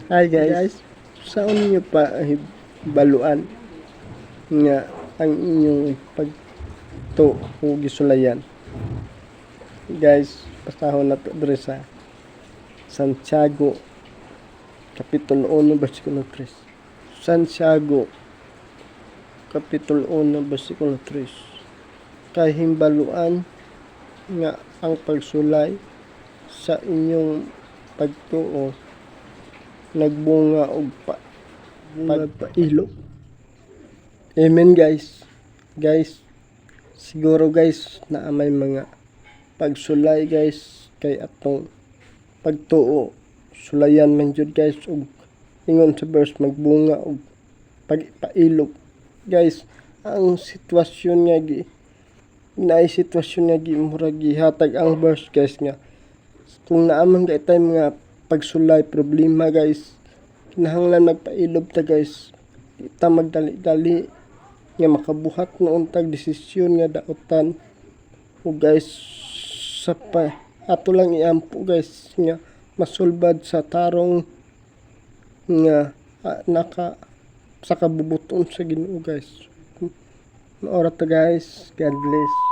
Hi guys, saan niyo pa baluan nga ang inyong pagto o gisulayan? Guys, pasahon na to dre sa Santiago Kapitulo 1 versikulo 3. Santiago Kapitulo 1 versikulo 3. Kay himbaluan nga ang pagsulay sa inyong pagtuo nagbunga og pagpailo. Amen guys. Guys, siguro guys na may mga pagsulay guys kay atong pagtuo. Sulayan man jud guys og ingon sa verse magbunga og pagpailog. Guys, ang sitwasyon nga sitwasyon nga murag gihatag ang verse guys nga kung naaman kay tay mga pagsulay problema guys, kinahanglan magpailob ta guys. Kita magdali-dali nga makabuhat noon tag desisyon nga daotan. O guys, sa pa ato lang iampo guys nga masulbad sa tarong nga naka sa kabubuton sa Ginoo guys. Maora ta guys. God bless.